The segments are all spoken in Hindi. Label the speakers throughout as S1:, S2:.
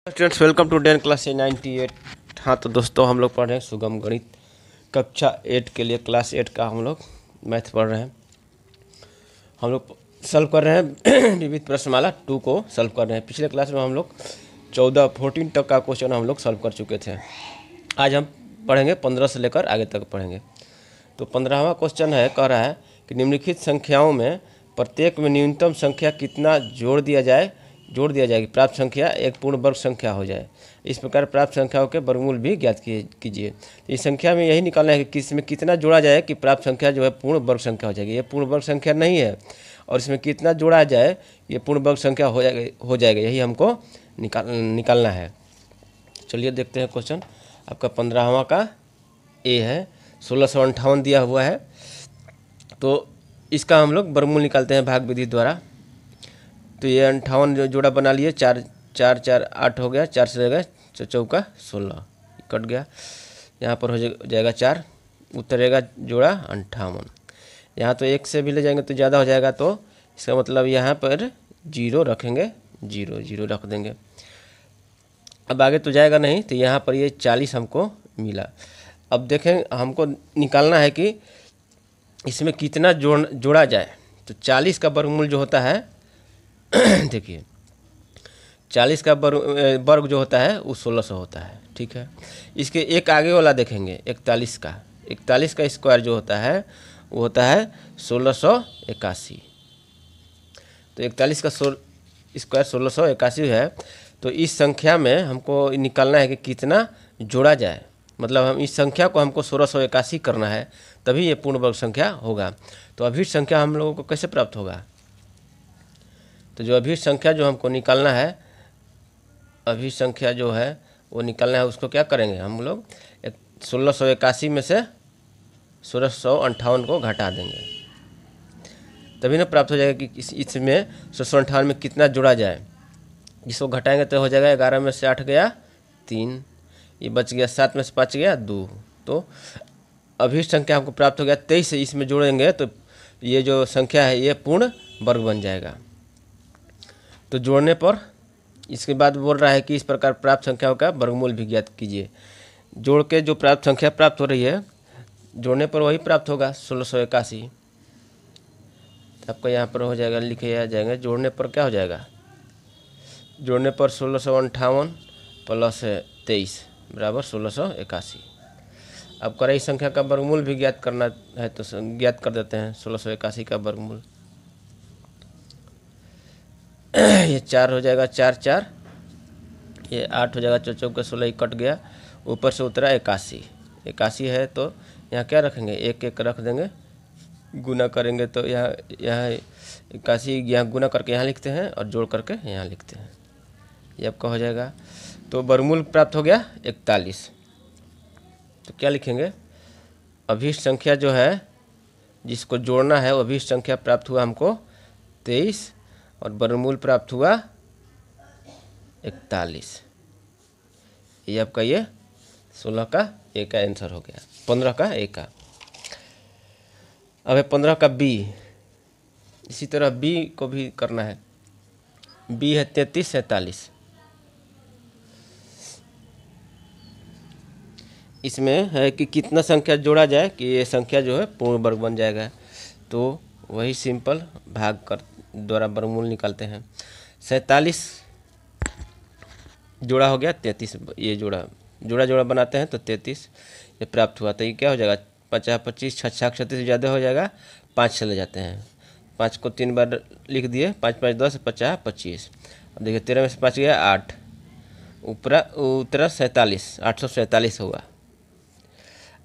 S1: Students welcome to 10 class 98। हाँ तो दोस्तों हम लोग पढ़ रहे हैं सुगम गणित कक्षा 8 के लिए क्लास 8 का हम लोग मैथ पढ़ रहे हैं। हम लोग सॉल्व कर रहे हैं विविध प्रश्नमाला 2 को सॉल्व कर रहे हैं। पिछले क्लास में हम लोग 14 तक का क्वेश्चन हम लोग सॉल्व कर चुके थे। आज हम पढ़ेंगे 15 से लेकर आगे तक पढ़ेंगे। तो 15वां क्वेश्चन है, कह रहा है कि निम्नलिखित संख्याओं में प्रत्येक में न्यूनतम संख्या कितना जोड़ दिया जाएगी प्राप्त संख्या एक पूर्ण वर्ग संख्या हो जाए। इस प्रकार प्राप्त संख्याओं के वर्गमूल भी ज्ञात कीजिए। तो इस संख्या में यही निकालना है कि इसमें कितना जोड़ा जाए कि प्राप्त संख्या जो है पूर्ण वर्ग संख्या हो जाएगी। ये पूर्ण वर्ग संख्या नहीं है और इसमें कितना जोड़ा जाए ये पूर्ण वर्ग संख्या हो जाएगा, यही हमको निकालना है। चलिए देखते हैं क्वेश्चन। आपका 15वां का ए है, 1658 दिया हुआ है। तो इसका हम लोग वर्गमूल निकालते हैं भाग विधि द्वारा। तो ये 58 जो जोड़ा बना लिए, 4 4 4 8 हो गया, 4 से रहेगा चौका 16 कट गया। यहाँ पर हो जाएगा 4, उत्तर रहेगा जोड़ा 58। यहाँ तो 1 से भी ले जाएंगे तो ज़्यादा हो जाएगा, तो इसका मतलब यहाँ पर 0 रखेंगे, 0 रख देंगे। अब आगे तो जाएगा नहीं, तो यहाँ पर ये 40 हमको मिला। अब देखें हमको निकालना है कि इसमें कितना जोड़ा जाए। तो 40 का वर्गमूल जो होता है देखिए 40 का वर्ग जो होता है वो 1600 होता है, ठीक है। इसके एक आगे वाला देखेंगे 41 का स्क्वायर जो होता है वो होता है 1681। तो 41 का स्क्वायर 1681 है। तो इस संख्या में हमको निकालना है कि कितना जोड़ा जाए, मतलब हम इस संख्या को हमको 1681 करना है, तभी ये पूर्ण वर्ग संख्या होगा। तो अभिष्ट संख्या हम लोगों को कैसे प्राप्त होगा? तो जो अभिष्ट संख्या जो हमको निकालना है, अभिष्ट संख्या जो है वो निकालना है, उसको क्या करेंगे हम लोग 1681 में से 1658 को घटा देंगे, तभी ना प्राप्त हो जाएगा कि इसमें 1658 में कितना जोड़ा जाए। जिसको घटाएंगे तो हो जाएगा 11 में से 8 गया 3, ये बच गया 7 में से 5 गया 2। तो अभिष्ट संख्या हमको प्राप्त हो गया 23 से इसमें जोड़ेंगे तो ये जो संख्या है ये पूर्ण वर्ग बन जाएगा। तो जोड़ने पर इसके बाद बोल रहा है कि इस प्रकार प्राप्त संख्याओं का वर्गमूल भी ज्ञात कीजिए। जोड़ के जो प्राप्त संख्या प्राप्त हो रही है, जोड़ने पर वही प्राप्त होगा 1681। आपका यहाँ पर हो जाएगा, लिखे आ जाएंगे। जोड़ने पर क्या हो जाएगा? जोड़ने पर 1658 प्लस 23 बराबर 1681। अब करें इस संख्या का वर्गमूल भी ज्ञात करना है तो ज्ञात कर देते हैं। 1681 का वर्गमूल ये 4 हो जाएगा, 4 4, ये 8 हो जाएगा, चौका 16 कट गया, ऊपर से उतरा 81 है। तो यहाँ क्या रखेंगे? 1 1 रख देंगे, गुना करेंगे तो यहाँ 81 यहाँ गुना करके यहाँ लिखते हैं और जोड़ करके यहाँ लिखते हैं, ये आपका हो जाएगा। तो वर्गमूल प्राप्त हो गया 41। तो क्या लिखेंगे? अभिष्ट संख्या जो है जिसको जोड़ना है वो अभिष्ट संख्या प्राप्त हुआ हमको 23 और वर्गमूल प्राप्त हुआ 41। ये आपका ये 16 का ए का आंसर हो गया, 15 का ए का। अब है 15 का बी। इसी तरह बी को भी करना है। बी है 33 47। इसमें है कि कितना संख्या जोड़ा जाए कि ये संख्या जो है पूर्ण वर्ग बन जाएगा। तो वही सिंपल भाग कर द्वारा वर्गमूल निकालते हैं। 47 जोड़ा हो गया 33, ये जोड़ा बनाते हैं तो 33 ये प्राप्त हुआ। तो ये क्या हो जाएगा? 50 25 6 36 ज़्यादा हो जाएगा, 5 चले जाते हैं। 5 को 3 बार लिख दिए, 5 5 10 50 25। अब देखिए 13 में से 5 गया 8, उतरा 47, 847 होगा।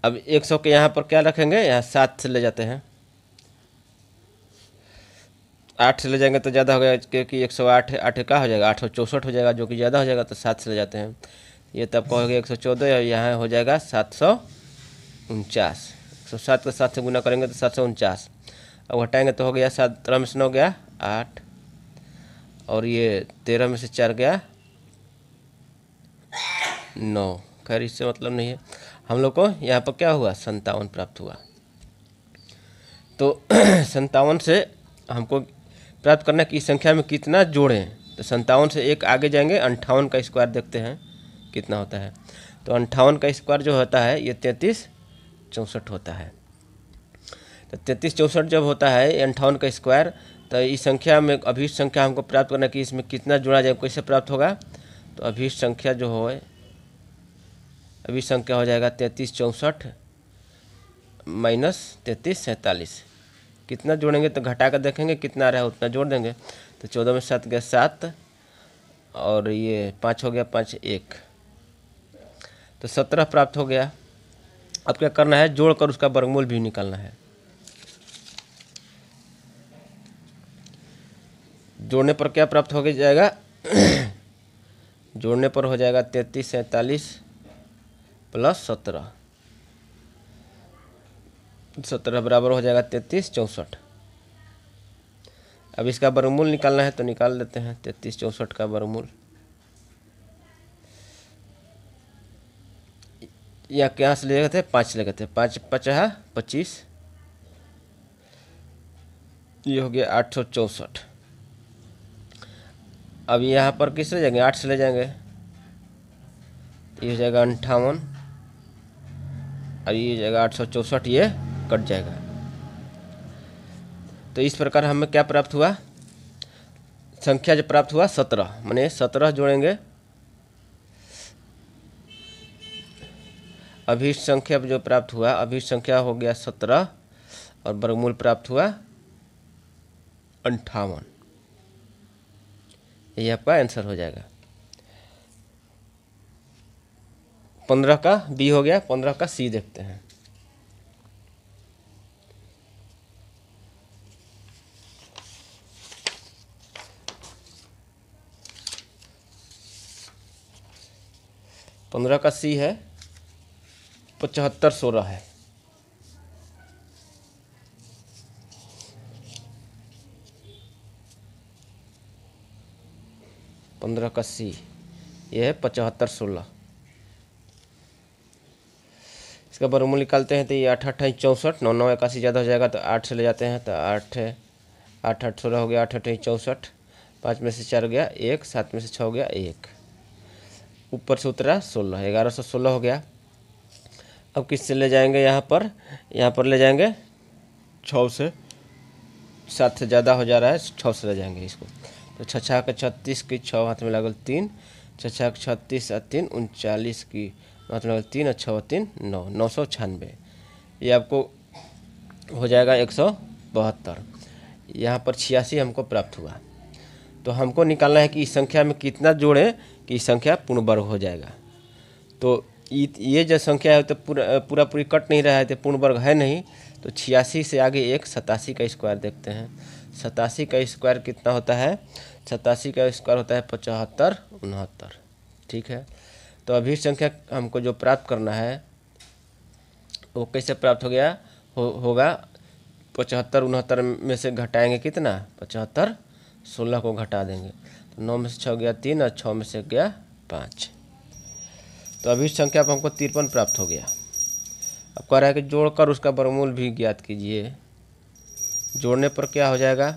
S1: अब 100 के यहाँ पर क्या रखेंगे? यहाँ 7 से ले जाते हैं, 8 से ले जाएंगे तो ज़्यादा हो गया, क्योंकि 108 8 का हो जाएगा 864 हो जाएगा, जो कि ज़्यादा हो जाएगा। तो 7 से ले जाते हैं, ये तब का हो गया 114 और यहाँ हो जाएगा 749। 107 को 7 से गुना करेंगे तो 749। अब हटाएंगे तो हो गया 17 में से 9 गया 8 और ये 13 में से 4 गया 9। खैर इससे मतलब नहीं है, हम लोग को यहाँ पर क्या हुआ 57 प्राप्त हुआ। तो 57 से हमको प्राप्त करना कि इस संख्या में कितना जोड़ें। तो 57 से एक आगे जाएंगे, 58 का स्क्वायर देखते हैं कितना होता है। तो 58 का स्क्वायर जो होता है ये 3364 होता है। तो 3364 जब होता है 58 का स्क्वायर, तो इस संख्या में अभीष्ट संख्या हमको प्राप्त करना कि इसमें कितना जोड़ा जाए, कैसे प्राप्त होगा। तो अभीष्ट संख्या जो हो, अभीष्ट संख्या हो जाएगा 3364 माइनस 3347। कितना जोड़ेंगे तो घटा कर देखेंगे कितना आ रहा है उतना जोड़ देंगे। तो 14 में 7 गया 7, और ये 5 हो गया 5 1, तो 17 प्राप्त हो गया। अब क्या करना है, जोड़कर उसका वर्गमूल भी निकालना है। जोड़ने पर क्या प्राप्त हो जाएगा जोड़ने पर हो जाएगा 3347 प्लस 17, 17 बराबर हो जाएगा 3364। अब इसका वर्गमूल निकालना है तो निकाल लेते हैं 3364 का वर्गमूल। या क्या से ले गए थे, 5 ले गए थे, 5 5 है 25, ये हो गया 864। अब यहाँ पर किस ले जाएंगे, 8 से ले जाएंगे, ये हो जाएगा 58, और ये हो जाएगा 864, ये कट जाएगा। तो इस प्रकार हमें क्या प्राप्त हुआ, संख्या जो प्राप्त हुआ 17, माने 17 जोड़ेंगे। अभीष्ट संख्या जो प्राप्त हुआ, अभीष्ट संख्या हो गया 17, और वर्गमूल प्राप्त हुआ 58। ये आपका आंसर हो जाएगा। 15 का बी हो गया, 15 का सी देखते हैं। पंद्रह का सी है 7516 है। पंद्रह का सी ये है 7516। इसका वर्गमूल निकालते हैं तो ये 8 8 64, 9 9 81 ज़्यादा हो जाएगा तो 8 से ले जाते हैं, तो 8 8 8 16 हो गया, 8 8 64, 5 में से 4 गया 1, 7 में से 6 हो गया 1, ऊपर से उतरा 16, 1116 हो गया। अब किससे ले जाएंगे, यहाँ पर ले जाएंगे 6 से, 7 से ज़्यादा हो जा रहा है, 6 से ले जाएंगे इसको। तो 6 6 के 36 की 6 हाथ में लागल 3, 6 6 के 36 और 3 39 की हाथ में लागल 3 और 6 3 9, 996। ये आपको हो जाएगा 172। यहाँ पर 86 हमको प्राप्त हुआ। तो हमको निकालना है कि इस संख्या में कितना जोड़ें कि इस संख्या पूर्ण वर्ग हो जाएगा। तो ये जो संख्या है तो पूरा पूरी कट नहीं रहा है, तो पूर्ण वर्ग है नहीं। तो 86 से आगे एक 87 का स्क्वायर देखते हैं। 87 का स्क्वायर कितना होता है, 87 का स्क्वायर होता है 75 69। ठीक है, तो अभीष्ट संख्या हमको जो प्राप्त करना है वो कैसे प्राप्त हो गया, होगा 75 69 में से घटाएंगे कितना, 75 16 को घटा देंगे, तो 9 में से 6 गया 3 और 6 में से गया 5। तो अभीष्ट संख्या पर हमको 53 प्राप्त हो गया। अब कह रहा है कि जोड़कर उसका वर्गमूल भी ज्ञात कीजिए। जोड़ने पर क्या हो जाएगा,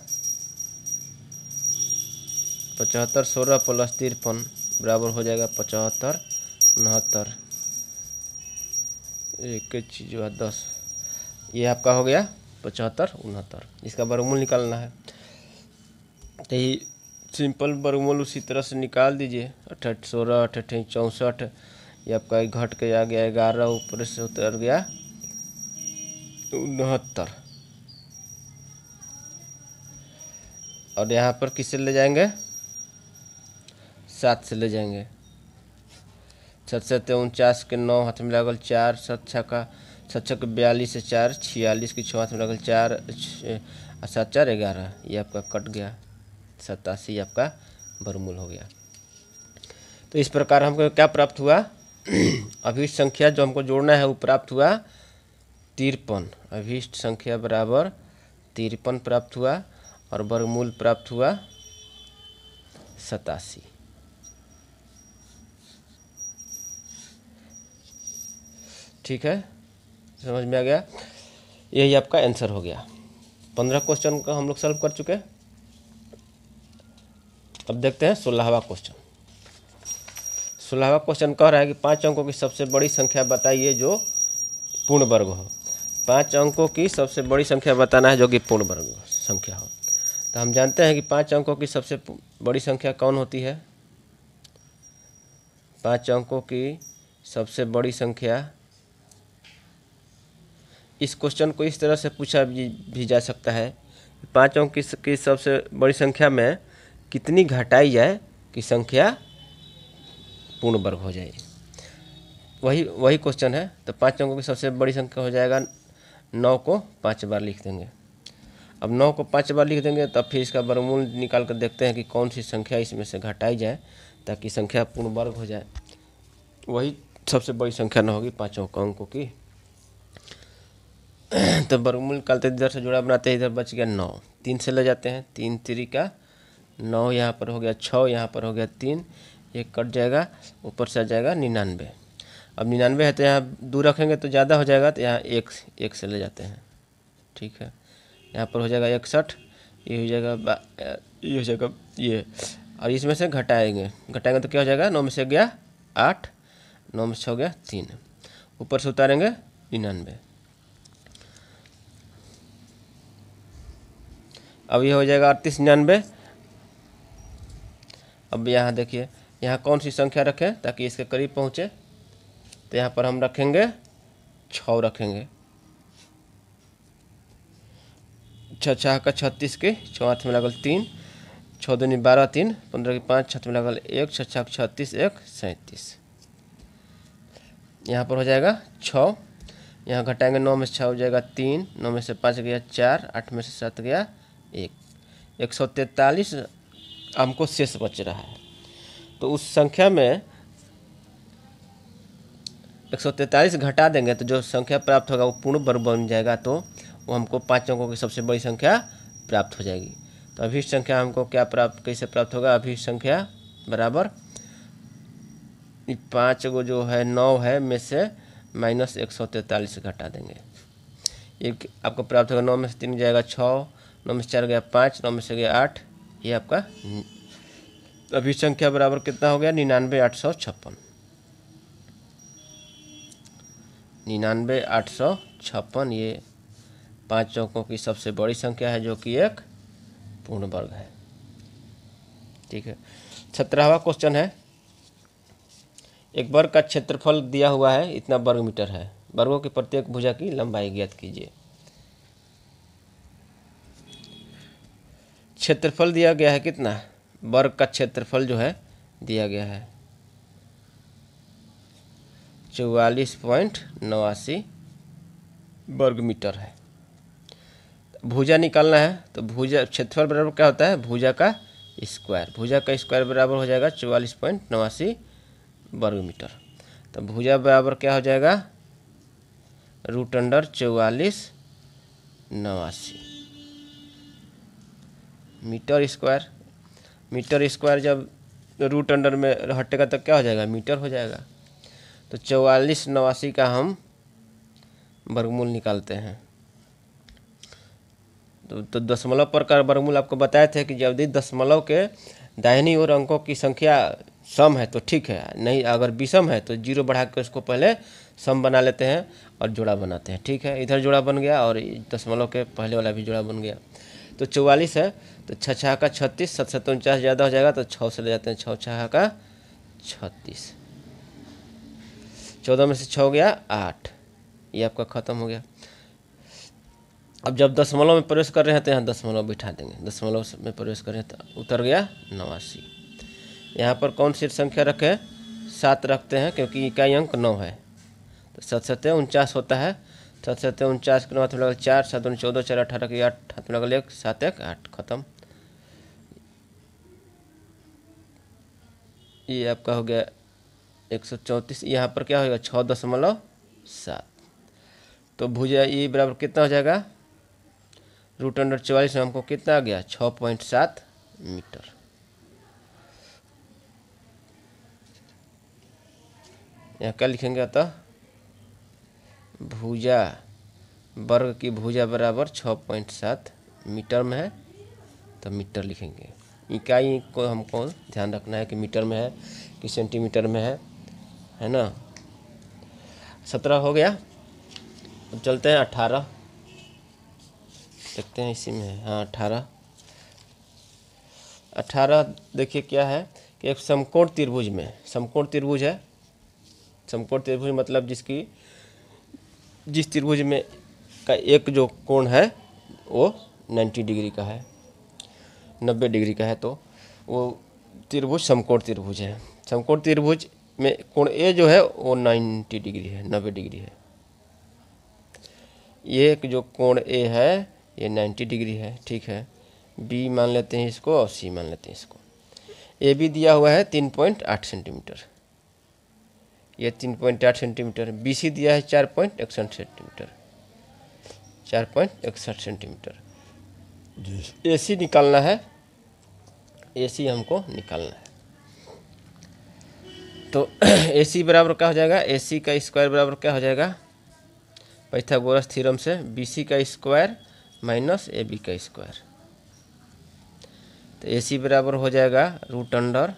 S1: 75 16 प्लस 53 बराबर हो जाएगा 75 69, एक चीज़ 10, ये आपका हो गया 75 69। इसका वर्गमूल निकालना है, तो ये सिंपल वर्गमूल उसी तरह से निकाल दीजिए। 8 16 8 64, ये आपका घट के आ गया 11, ऊपर से उतर गया 69। और यहाँ पर किससे ले जाएंगे, 7 से ले जाएंगे। 7 से 49 के 9 हाथ में लागल 4, 7 6 का 42 से 4 46 की 6 हाथ में लागल 4 7 4 11, ये आपका कट गया 87, आपका वर्गमूल हो गया। तो इस प्रकार हमको क्या प्राप्त हुआ, अभीष्ट संख्या जो हमको जोड़ना है वो प्राप्त हुआ 53। अभीष्ट संख्या बराबर 53 प्राप्त हुआ, और वर्गमूल प्राप्त हुआ 87। ठीक है, समझ में आ गया। यही आपका आंसर हो गया। 15 क्वेश्चन का हम लोग सॉल्व कर चुके हैं। अब देखते हैं 16वां क्वेश्चन। 16वां क्वेश्चन कह रहा है कि 5 अंकों की सबसे बड़ी संख्या बताइए जो पूर्ण वर्ग हो। 5 अंकों की सबसे बड़ी संख्या बताना है जो कि पूर्ण वर्ग संख्या हो। तो हम जानते हैं कि 5 अंकों की सबसे बड़ी संख्या कौन होती है। 5 अंकों की सबसे बड़ी संख्या, इस क्वेश्चन को इस तरह से पूछा भी जा सकता है, 5 अंक की सबसे बड़ी संख्या में कितनी घटाई जाए कि संख्या पूर्ण वर्ग हो जाए। वही क्वेश्चन है। तो 5 अंकों की सबसे बड़ी संख्या हो जाएगा 9 को 5 बार लिख देंगे। अब 9 को 5 बार लिख देंगे तब फिर इसका वर्गमूल निकाल कर देखते हैं कि कौन सी संख्या इसमें से घटाई जाए ताकि संख्या पूर्ण वर्ग हो जाए। वही सबसे बड़ी संख्या न होगी 5 अंकों की। तो वर्गमूल निकालते इधर से जुड़ा बनाते हैं, इधर बच गया 9, 3 से ले जाते हैं, 3 3 का 9, यहाँ पर हो गया 6, यहाँ पर हो गया 3, एक कट जाएगा, ऊपर से आ जाएगा 99। अब 99 है तो यहाँ 2 रखेंगे तो ज़्यादा हो जाएगा, तो यहाँ एक से ले जाते हैं। ठीक है, यहाँ पर हो जाएगा 61, ये हो जाएगा ये हो जाएगा ये, और इसमें से घटाएंगे तो क्या हो जाएगा, 9 में से गया 8, 9 में से हो गया 3, ऊपर से उतारेंगे 99। अब ये हो जाएगा 38 99। अब यहाँ देखिए, यहाँ कौन सी संख्या रखें ताकि इसके करीब पहुँचे। तो यहाँ पर हम रखेंगे 6 रखेंगे, 6 6 का 36 के 6 हाथ में लगल 3, 6 दूनी 12 3, 15 की 5, 6 में लगल 1, 6 6 36, 1 37। यहाँ पर हो जाएगा 6, यहाँ घटाएंगे 9 में से 6 हो जाएगा 3, 9 में से 5 गया 4, 8 में से 7 गया 1, 143 हमको शेष बच रहा है। तो उस संख्या में 143 घटा देंगे तो जो संख्या प्राप्त होगा वो पूर्ण वर्ग बन जाएगा, तो वो हमको 5 अंकों की सबसे बड़ी संख्या प्राप्त हो जाएगी। तो अभिष्ट संख्या हमको क्या कैसे प्राप्त होगा, अभिष्ट संख्या बराबर 5 को जो है 9 है में से माइनस 143 घटा देंगे, ये आपको प्राप्त होगा। 9 में से 3 जाएगा 6, 9 में से 4 गया 5, 9 में से गया 8, ये आपका अभिष्ट संख्या बराबर कितना हो गया, 99,856। 99,856 ये 5 अंकों की सबसे बड़ी संख्या है जो कि एक पूर्ण वर्ग है। ठीक है, 17वां क्वेश्चन है, एक वर्ग का क्षेत्रफल दिया हुआ है इतना वर्ग मीटर है, वर्गों की प्रत्येक भुजा की लंबाई ज्ञात कीजिए। क्षेत्रफल दिया गया है कितना, वर्ग का क्षेत्रफल जो है दिया गया है 44.89 वर्ग मीटर है। भुजा निकालना है तो भुजा क्षेत्रफल बराबर क्या होता है, भुजा का स्क्वायर। भुजा का स्क्वायर बराबर हो जाएगा 44.89 वर्ग मीटर। तो भुजा बराबर क्या हो जाएगा, √44/89 मीटर स्क्वायर। मीटर स्क्वायर जब रूट अंडर में हटेगा तो क्या हो जाएगा, मीटर हो जाएगा। तो 44/89 का हम वर्गमूल निकालते हैं। तो दशमलव पर का वर्गमूल आपको बताए थे कि यदि दशमलव के दाहिनी ओर अंकों की संख्या सम है तो ठीक है, नहीं अगर विषम है तो 0 बढ़ा के उसको पहले सम बना लेते हैं और जोड़ा बनाते हैं। ठीक है, इधर जोड़ा बन गया और दशमलव के पहले वाला भी जोड़ा बन गया। तो 44 है तो 6 6 का 36, 7 7 49 ज़्यादा हो जाएगा तो 6 से ले जाते हैं, 6 6 का 36, 14 में से 6 गया 8, ये आपका ख़त्म हो गया। अब जब दशमलव में प्रवेश कर रहे हैं तो यहाँ दशमलव बिठा देंगे, दशमलव में प्रवेश कर रहे हैं तो उतर गया 89। यहाँ पर कौन सी संख्या रखें, 7 रखते हैं क्योंकि इकाई अंक 9 है। तो 7 7 49 होता है, 7 7 49 के 9 हाथ में लगल 4, 7 2 14, 4 18 के 8 हाथ में लगल 1, 7 1 8 खत्म। ये आपका हो गया 134। यहाँ पर क्या होगा 6.7। तो भुजा ये बराबर कितना हो जाएगा, √44 में हमको कितना आ गया 6.7 मीटर। यहाँ क्या लिखेंगे, अतः भुजा वर्ग की भुजा बराबर 6.7 मीटर में है तो मीटर लिखेंगे। इकाई को हमको ध्यान रखना है कि मीटर में है कि सेंटीमीटर में है ना। 17 हो गया। अब चलते हैं 18, देखते हैं इसी में है। हाँ 18 देखिए क्या है कि एक समकोण त्रिभुज में, समकोण त्रिभुज है, समकोण त्रिभुज मतलब जिस त्रिभुज में का एक जो कोण है वो 90 डिग्री का है, 90 डिग्री का है, तो वो त्रिभुज समकोण त्रिभुज है। समकोण त्रिभुज में कोण ए जो है वो 90 डिग्री है, 90 डिग्री है। ये एक जो कोण ए है ये 90 डिग्री है, ठीक है। बी मान लेते हैं इसको और सी मान लेते हैं इसको। ए बी दिया हुआ है 3.8 सेंटीमीटर, ये 3.8 सेंटीमीटर। बी सी दिया है 4.61 सेंटीमीटर, 4.61 सेंटीमीटर। ए सी निकालना है, ए सी हमको निकालना है। तो ए सी बराबर क्या हो जाएगा, ए सी का स्क्वायर बराबर क्या हो जाएगा, पाइथागोरस थ्योरम से बी सी का स्क्वायर माइनस ए बी का स्क्वायर। तो ए सी बराबर हो जाएगा √अंडर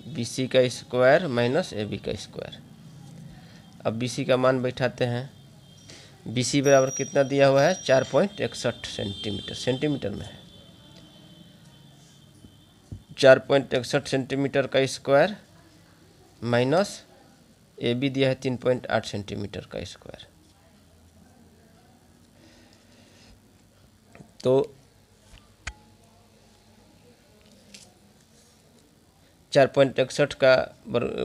S1: बी सी का स्क्वायर माइनस ए बी का स्क्वायर। अब बी सी का मान बैठाते हैं। बी सी बराबर कितना दिया हुआ है, 4.61 सेंटीमीटर, सेंटीमीटर में है। 4.61 सेंटीमीटर का स्क्वायर माइनस ए बी दिया है 3.8 सेंटीमीटर का स्क्वायर। तो 4.61 का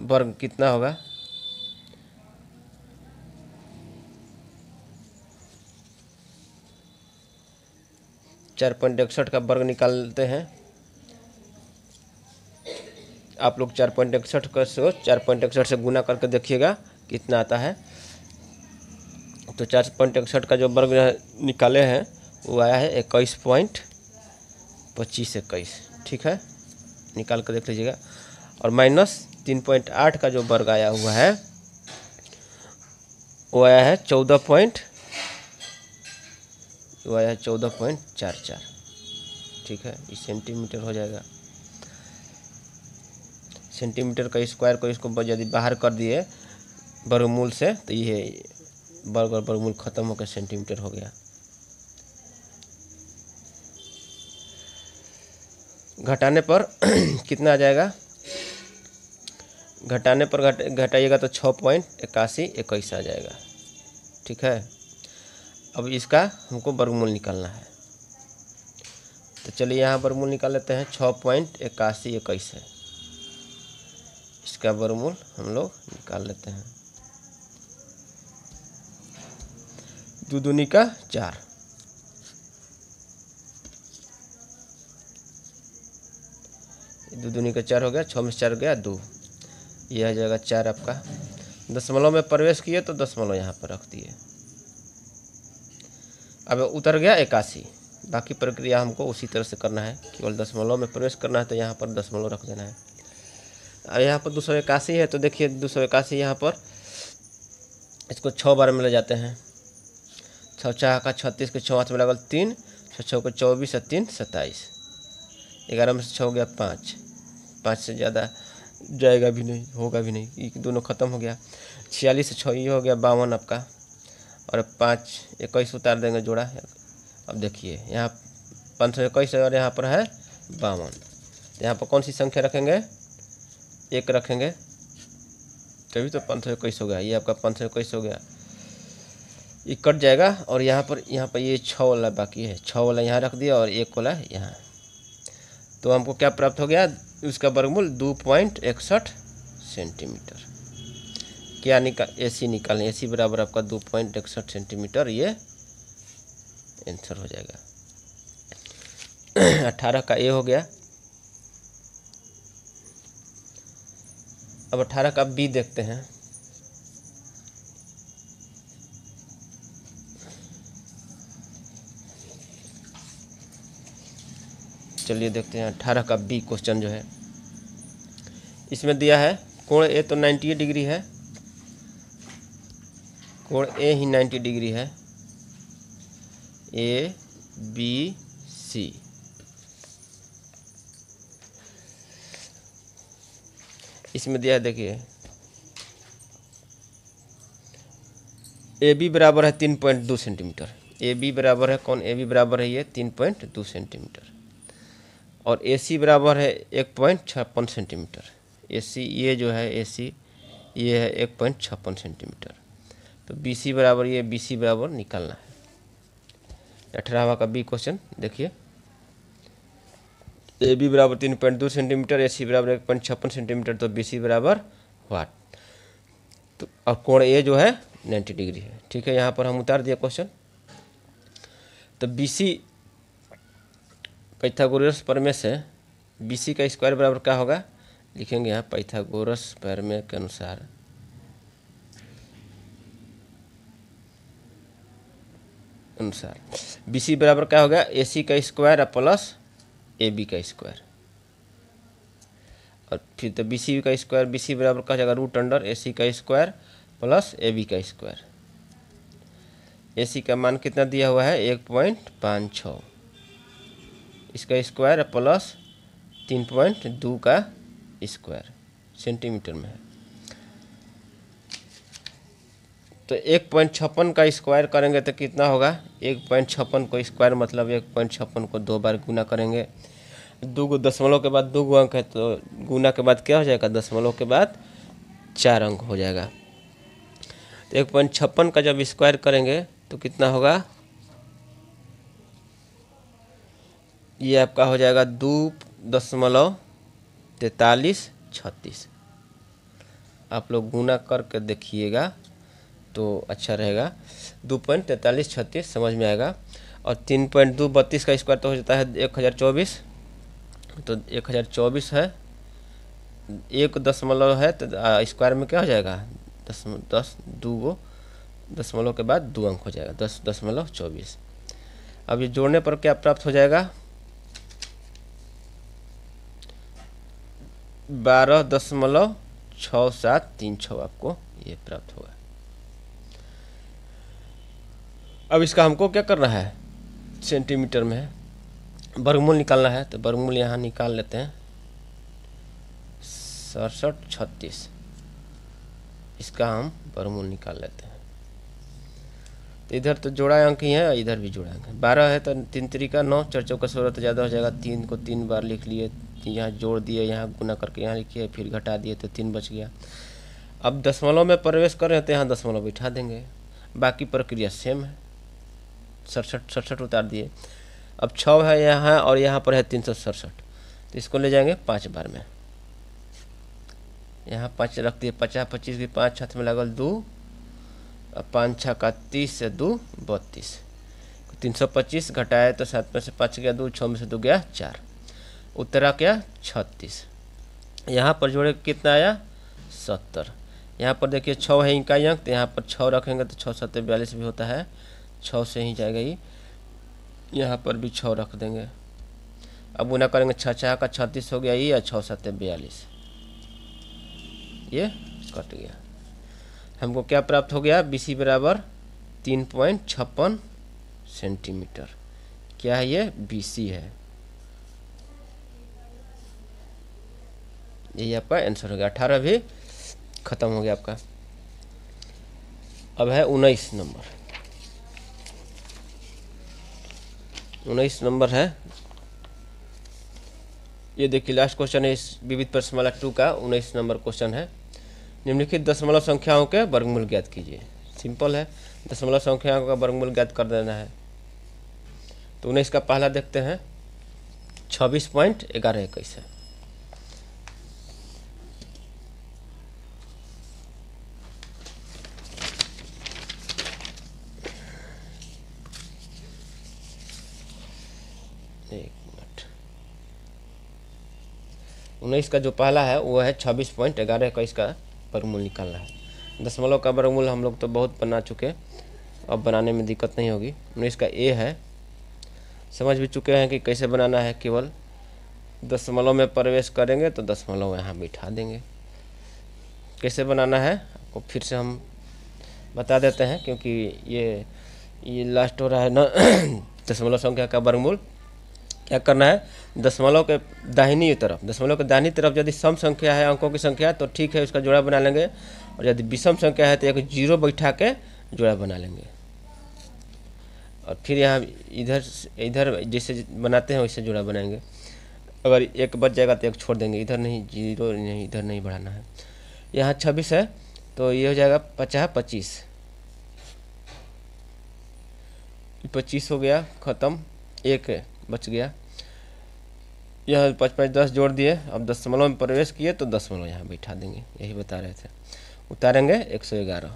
S1: वर्ग कितना होगा, चार 4.61 का वर्ग निकालते हैं। आप लोग 4.61 का 4.61 से गुना करके देखिएगा कितना आता है। तो 4.61 का जो वर्ग निकाले हैं वो आया है 21.2521, ठीक है, निकाल कर देख लीजिएगा। और माइनस 3.8 का जो वर्ग आया हुआ है वो आया है 14.44, ठीक है। ये सेंटीमीटर हो जाएगा। सेंटीमीटर का स्क्वायर को इसको यदि बाहर कर दिए वर्गमूल से तो ये वर्गमूल खत्म होकर सेंटीमीटर हो गया। घटाने पर कितना आ जाएगा, घटाने पर घटाइएगा तो 6.8121 आ जाएगा, ठीक है। अब इसका हमको वर्गमूल निकालना है। तो चलिए यहाँ वर्गमूल निकाल लेते हैं। 6.8121 है, इसका वर्गमूल हम लोग निकाल लेते हैं। 2 दूनी का 4, दो दूनी का 4 हो गया, 6 में 4 गया 2, यह आ जाएगा 4 आपका। दशमलव में प्रवेश किए तो दशमलव यहाँ पर रख दिए। अब उतर गया 81। बाकी प्रक्रिया हमको उसी तरह से करना है, केवल दशमलव में प्रवेश करना है तो यहाँ पर दशमलव रख देना है। अब यहाँ पर 281 है तो देखिए 281 यहाँ पर इसको 6 बार में ले जाते हैं। 6 4 का 36 के 6 हाथ में लगल 3, 6 6 को 24 और 3 27, 11 में से 6 हो गया 5, 5 से ज़्यादा जाएगा भी नहीं, होगा भी नहीं, ये दोनों ख़त्म हो गया। 46 से 6 ये हो गया 52 आपका, और 5 21 उतार देंगे जोड़ा। अब देखिए यहाँ 521 और यहाँ पर है 52, तो यहाँ पर कौन सी संख्या रखेंगे, 1 रखेंगे, तभी तो 521 हो गया। ये आपका 521 हो गया, ये कट जाएगा। और यहाँ पर ये 6 वाला बाकी है, 6 वाला यहाँ रख दिया और 1 वाला यहाँ। तो हमको क्या प्राप्त हो गया, उसका वर्गमूल 2.61 सेंटीमीटर। क्या ए सी निकालें, ए सी बराबर आपका 2.61 सेंटीमीटर, ये आंसर हो जाएगा। 18 का ए हो गया। अब 18 का बी देखते हैं। चलिए देखते हैं 18 का बी क्वेश्चन जो है, इसमें दिया है कोण ए तो 90 डिग्री है, कोण ए ही 90 डिग्री है, ए बी सी। इसमें दिया है देखिए, ए बी बराबर है 3.2 सेंटीमीटर। ए बी बराबर है कौन, ए बी बराबर है ये 3.2 सेंटीमीटर, और ए सी बराबर है 1.56 सेंटीमीटर। ए सी ये जो है ए सी ये है 1.56 सेंटीमीटर। तो बी सी बराबर ये बी सी बराबर निकालना है। 18वां का बी क्वेश्चन देखिए, ए बी बराबर 3.2 सेंटीमीटर, ए सी बराबर 1.56 सेंटीमीटर, तो बी सी बराबर वाट। तो और कोण ए जो है 90 डिग्री है। ठीक है, यहाँ पर हम उतार दिए क्वेश्चन। तो बी सी पाइथागोरस प्रमेय से बी सी का स्क्वायर बराबर क्या होगा, लिखेंगे यहाँ पाइथागोरस प्रमेय के अनुसार बी सी बराबर क्या होगा, ए सी का स्क्वायर प्लस ए बी का स्क्वायर, और फिर तो बी सी का स्क्वायर, बी सी बराबर क्या हो जाएगा रूट अंडर ए सी का स्क्वायर प्लस ए बी का स्क्वायर। ए सी का मान कितना दिया हुआ है 1.56, इसका स्क्वायर प्लस 3.2 का स्क्वायर सेंटीमीटर में है। तो 1.56 का स्क्वायर करेंगे तो कितना होगा, 1.56 को स्क्वायर मतलब 1.56 को 2 बार गुना करेंगे। 2 दशमलव के बाद 2 अंक है, तो गुना के बाद क्या हो जाएगा, दशमलव के बाद 4 अंक हो जाएगा। तो 1.56 का जब स्क्वायर करेंगे तो कितना होगा, ये आपका हो जाएगा 2.4336। आप लोग गुना करके देखिएगा तो अच्छा रहेगा, 2.4336 समझ में आएगा। और 3.2 32 का स्क्वायर तो हो जाता है 1024, तो 1024 है, 1 दशमलव है तो स्क्वायर में क्या हो जाएगा 10 2 दशमलव के बाद 2 अंक हो जाएगा 10.24। अब ये जोड़ने पर क्या प्राप्त हो जाएगा, 12.6736 आपको ये प्राप्त होगा। अब इसका हमको क्या करना है, सेंटीमीटर में है, वर्गमूल निकालना है। तो वर्गमूल यहाँ निकाल लेते हैं 6736, इसका हम वर्गमूल निकाल लेते हैं। तो इधर तो जोड़ा अंक ही है, इधर भी जोड़ा अंक है। 12 है तो 3 3 9, 4 4 16 तो ज़्यादा हो जाएगा, 3 को 3 बार लिख लिए, यहाँ जोड़ दिए, यहाँ गुना करके यहाँ लिखिए, फिर घटा दिए तो 3 बच गया। अब दशमलव में प्रवेश कर रहे हैं तो यहाँ दशमलव बिठा देंगे, बाकी प्रक्रिया सेम है। 67 उतार दिए। अब 6 है यहाँ और यहाँ पर है 367, तो इसको ले जाएंगे 5 बार में, यहाँ 5 रख दिए, 50 25 की 5 हाथ में लगल 2, 5 6 का 30 से 2 32, 325 घटाए तो 7 में से 5 गया 2, 6 में से 2 गया 4, उत्तरा क्या 36। यहाँ पर जोड़े कितना आया 70। यहाँ पर देखिए 6 है इकाई अंक, तो यहाँ पर 6 रखेंगे तो 6 7 42 भी होता है, 6 से ही जाएगा ही, यहाँ पर भी 6 रख देंगे। अब गुना करेंगे 6 6 का 36 हो गया ये, या 6 7 42, ये कट गया। हमको क्या प्राप्त हो गया, बी सी बराबर 3.56 सेंटीमीटर। क्या है ये, बी सी है। यही आपका आंसर हो गया। 18 भी खत्म हो गया आपका। अब है 19 नंबर। 19 नंबर है, ये देखिए लास्ट क्वेश्चन है इस विविध प्रश्नमाला 2 का। 19 नंबर क्वेश्चन है, निम्नलिखित दशमलव संख्याओं के वर्गमूल ज्ञात कीजिए। सिंपल है, दशमलव संख्याओं का वर्गमूल ज्ञात कर देना है। तो 19 का पहला देखते हैं, 26.1121 है। एक मिनट, 19 का जो पहला है वो है 26.1121 का वर्गमूल निकालना है। दशमलव का वर्गमूल हम लोग तो बहुत बना चुके, अब बनाने में दिक्कत नहीं होगी। 19 का ए है, समझ भी चुके हैं कि कैसे बनाना है, केवल दशमलव में प्रवेश करेंगे तो दशमलव यहाँ बिठा देंगे। कैसे बनाना है आपको फिर से हम बता देते हैं, क्योंकि ये लास्ट हो रहा है ना दशमलव संख्या का वर्गमूल। क्या करना है, दशमलव के दाहिनी तरफ, दशमलव के दाहिनी तरफ यदि सम संख्या है, अंकों की संख्या, तो ठीक है उसका जोड़ा बना लेंगे, और यदि विषम संख्या है तो एक जीरो बैठा के जोड़ा बना लेंगे। और फिर यहाँ इधर इधर जैसे बनाते हैं वैसे जोड़ा बनाएंगे। अगर एक बच जाएगा तो एक छोड़ देंगे, इधर नहीं, जीरो नहीं, इधर नहीं बढ़ाना है। यहाँ 26 है तो ये हो जाएगा 50 25, 25 हो गया ख़त्म, एक है बच गया। यह 5 5 10 जोड़ दिए, अब दशमलव में प्रवेश किए तो दशमलव यहाँ बैठा देंगे, यही बता रहे थे। उतारेंगे 111,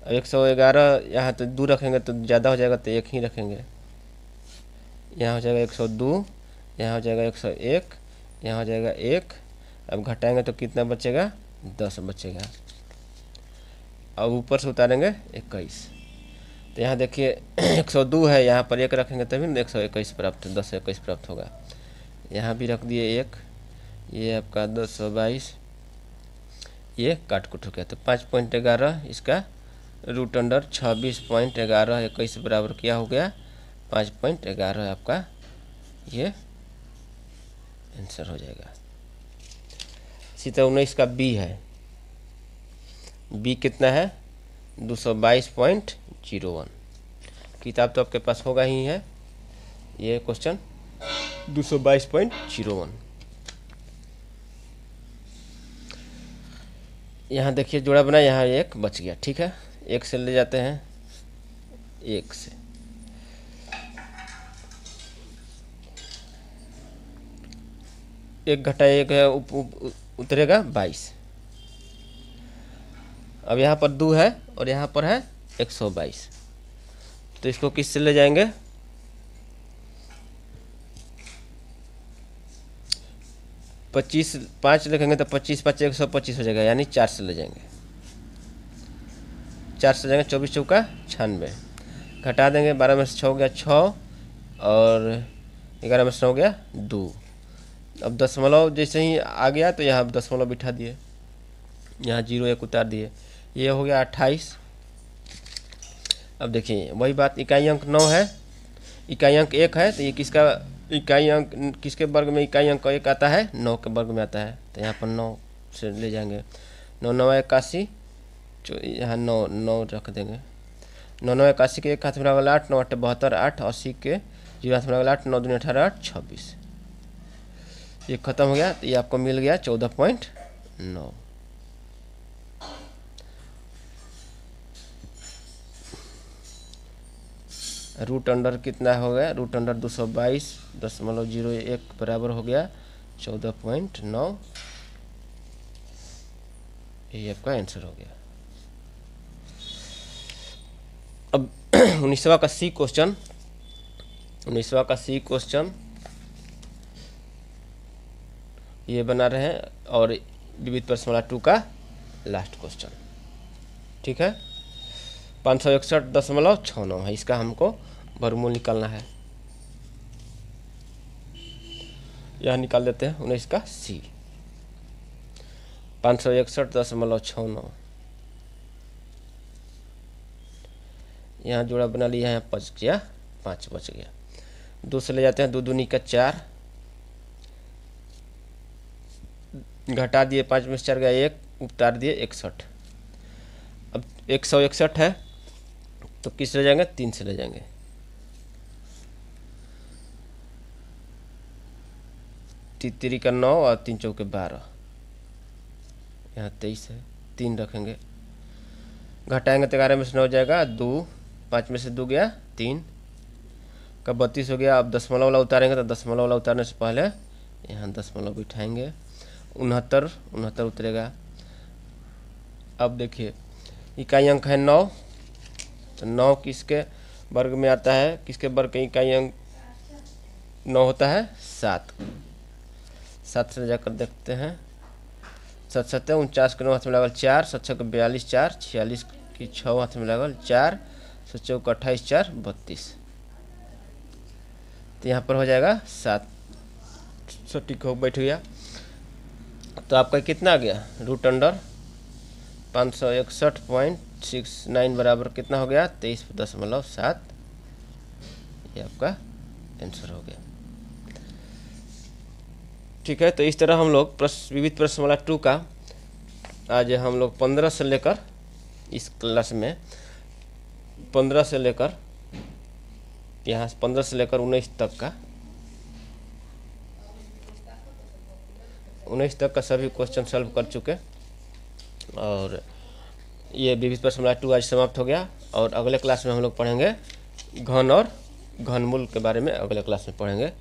S1: अब 111 यहाँ तो 2 रखेंगे तो ज़्यादा हो जाएगा तो एक ही रखेंगे, यहाँ हो जाएगा 102, यहाँ हो जाएगा 101, यहाँ हो जाएगा 1। अब घटाएंगे तो कितना बचेगा, 10 बचेगा। अब ऊपर से उतारेंगे 21, तो यहाँ देखिए 102 है, यहाँ पर 1 रखेंगे तभी ना 121 प्राप्त, 10 21 प्राप्त होगा। यहाँ भी रख दिए 1, ये आपका 222, ये काट कुट हो गया, तो 5.11 इसका रूट अंडर 26.11 21 बराबर क्या हो गया, 5.11 आपका ये आंसर हो जाएगा। इसी तरह 19 का बी है, बी कितना है 222.01। किताब तो आपके पास होगा ही है, ये क्वेश्चन 222.01। यहाँ देखिए जोड़ा बना, यहाँ एक बच गया, ठीक है, एक से ले जाते हैं, एक से एक घटा एक है, उतरेगा 22। अब यहाँ पर 2 है और यहाँ पर है 122, तो इसको किस से ले जाएंगे, 25 5 लिखेंगे तो 25 5 125 हो जाएगा, यानी 4 से ले जाएंगे, 4 से जाएंगे, 24 चौका 96, घटा देंगे, 12 में से 6 हो गया 6, और 11 में से 9 हो गया 2। अब दशमलव जैसे ही आ गया तो यहाँ दशमलव बिठा दिए, यहाँ 0 1 उतार दिए, ये हो गया 28। अब देखिए वही बात, इकाई अंक 9 है, इकाई अंक 1 है, तो ये किसका इकाई अंक, किसके वर्ग में इकाई अंक 1 आता है, 9 के वर्ग में आता है, तो यहाँ पर 9 से ले जाएंगे, 9 9 81, यहाँ 9 9 रख देंगे, 9 9 81 के 1 हाथ में लगल 8, 9 8 72, 8 80 के 0 हाथ में लगल 8, 9 2 18 8 26, ये खत्म हो गया, तो ये आपको मिल गया 14.9। रूट अंडर कितना हो गया, रूट अंडर 222.01 बराबर हो गया 14.9, ये आपका आंसर हो गया। अब 19वां का सी क्वेश्चन, 19वां का सी क्वेश्चन ये बना रहे हैं, और विविध प्रश्नमाला 2 का लास्ट क्वेश्चन, ठीक है। 561.69 है, इसका हमको वर्गमूल निकालना है, यह निकाल देते हैं 19 का सी, 561.69, यहाँ जोड़ा बना लिया, यहाँ बच गया 5 बच गया, 2 से ले जाते हैं, 2 दूनी का 4, घटा दिए, 5 में से 4 गया 1, उतार दिए 61। अब 161 है तो किस ले जाएंगे, 3 से ले जाएंगे, 3 का 9 और 3 चौके 12, यहाँ 23 है, 3 रखेंगे, घटाएंगे तो 11 में से 9 हो जाएगा 2, 5 में से 2 गया 3 का 32 हो गया। अब दशमलव वाला उतारेंगे तो दशमलव वाला उतारने से पहले यहाँ दशमलव बिठाएंगे, 69 उतरेगा। अब देखिए इकाई अंक है 9, तो 9 किसके वर्ग में आता है, किसके वर्ग का इकाई अंक 9 होता है, 7 से जाकर देखते हैं, 7 7 49 के 9 हाथ में लगल 4, 7 6 42 4, 46 की 6 हाथ में लगल 4, 7 चौक 28 4 32, तो यहाँ पर हो जाएगा 7, सटीक हो बैठ गया। तो आपका कितना आ गया, रूट अंडर 561.69 बराबर कितना हो गया, 23.7, ये आपका आंसर हो गया। ठीक है, तो इस तरह हम लोग विविध प्रश्नमाला 2 का आज हम लोग 15 से लेकर इस क्लास में 15 से लेकर यहाँ 15 से लेकर 19 तक का 19 तक का सभी क्वेश्चन सॉल्व कर चुके। और ये विविध प्रश्नमाला 2 आज समाप्त हो गया। और अगले क्लास में हम लोग पढ़ेंगे घन और घनमूल के बारे में, अगले क्लास में पढ़ेंगे।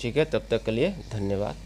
S1: ठीक है, तब तक के लिए धन्यवाद।